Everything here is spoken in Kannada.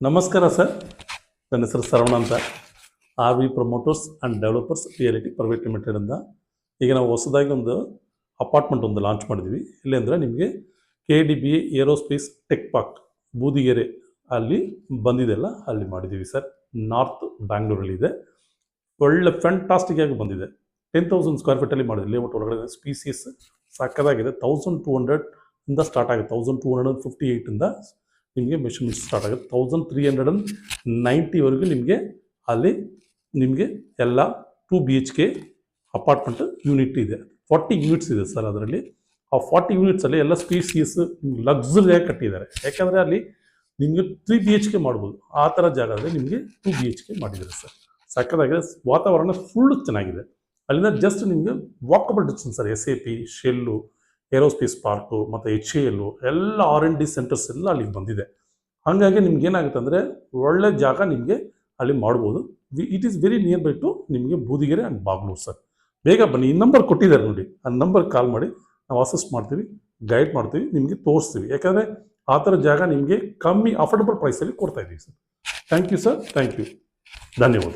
ನಮಸ್ಕಾರ ಸರ್, ನನ್ನ ಹೆಸರು ಸರವಣ ಅಂತ. R V promoters and developers reality private ಲಿಮಿಟೆಡಿಂದ ಈಗ ನಾವು ಹೊಸದಾಗಿ ಒಂದು ಅಪಾರ್ಟ್ಮೆಂಟ್ ಒಂದು ಲಾಂಚ್ ಮಾಡಿದ್ವಿ. ಇಲ್ಲಿ ಅಂದರೆ ನಿಮಗೆ KDBA aerospace tech park Budigere ಅಲ್ಲಿ ಬಂದಿದೆಲ್ಲ ಅಲ್ಲಿ ಮಾಡಿದ್ದೀವಿ ಸರ್. ನಾರ್ತ್ ಬ್ಯಾಂಗ್ಳೂರಲ್ಲಿದೆ. ಒಳ್ಳೆ ಫ್ಯಾಂಟಾಸ್ಟಿಕ್ ಆಗಿ ಬಂದಿದೆ. 10,000 ಸ್ಕ್ವೇರ್ ಫೀಟಲ್ಲಿ ಮಾಡಿದ್ವಿ. ಲೇಔಟ್ ಒಳಗಡೆ ಸ್ಪೀಸಿಯಸ್ ಸಕ್ಕದಾಗಿದೆ. 1200 ಇಂದ ಸ್ಟಾರ್ಟ್ ಆಗುತ್ತೆ. 1258 ಇಂದ ನಿಮಗೆ ಮೆಷರ್ಮೆಂಟ್ ಸ್ಟಾರ್ಟ್ ಆಗುತ್ತೆ. 1390ವರೆಗೂ ನಿಮಗೆ ಅಲ್ಲಿ ನಿಮಗೆ ಎಲ್ಲ 2 BHK ಅಪಾರ್ಟ್ಮೆಂಟ್ ಯೂನಿಟ್ ಇದೆ. 40 ಯೂನಿಟ್ಸ್ ಇದೆ ಸರ್. ಅದರಲ್ಲಿ ಆ 40 ಯೂನಿಟ್ಸಲ್ಲಿ ಎಲ್ಲ ಸ್ಪೀಸಿಯಸ್ ಲಕ್ಸುರಿಯಾಗಿ ಕಟ್ಟಿದ್ದಾರೆ. ಯಾಕಂದರೆ ಅಲ್ಲಿ ನಿಮಗೆ 3 BHK ಮಾಡ್ಬೋದು. ಆ ಥರ ಜಾಗದಲ್ಲಿ ನಿಮಗೆ 2 BHK ಮಾಡಿದ್ದಾರೆ ಸರ್. ಸಕ್ಕದಾಗಿದೆ. ವಾತಾವರಣ ಫುಲ್ಲು ಚೆನ್ನಾಗಿದೆ. ಅಲ್ಲಿಂದ ಜಸ್ಟ್ ನಿಮಗೆ walkable distance sir. SAP, shell, aerospace park ಮತ್ತು HAL ಎಲ್ಲ R&D ಸೆಂಟರ್ಸ್ ಎಲ್ಲ ಅಲ್ಲಿಗೆ ಬಂದಿದೆ. ಹಾಗಾಗಿ ನಿಮ್ಗೆ ಏನಾಗುತ್ತೆ ಅಂದರೆ ಒಳ್ಳೆ ಜಾಗ ನಿಮಗೆ ಅಲ್ಲಿ ಮಾಡ್ಬೋದು. It is very near by two ನಿಮಗೆ ಬೂದಿಗೆರೆ ಆ್ಯಂಡ್ ಬಾಗ್ಲೂರು ಸರ್. ಬೇಗ ಬನ್ನಿ. ಈ ನಂಬರ್ ಕೊಟ್ಟಿದ್ದಾರೆ ನೋಡಿ, ಆ ನಂಬರ್ ಕಾಲ್ ಮಾಡಿ, ನಾವು ಅಸಿಸ್ಟ್ ಮಾಡ್ತೀವಿ, ಗೈಡ್ ಮಾಡ್ತೀವಿ, ನಿಮಗೆ ತೋರಿಸ್ತೀವಿ. ಯಾಕಂದರೆ ಆ ಥರ ಜಾಗ ನಿಮಗೆ ಕಮ್ಮಿ ಅಫೋರ್ಡಬಲ್ ಪ್ರೈಸಲ್ಲಿ ಕೊಡ್ತಾ ಇದ್ದೀವಿ sir. Thank you sir, thank you, ಧನ್ಯವಾದ.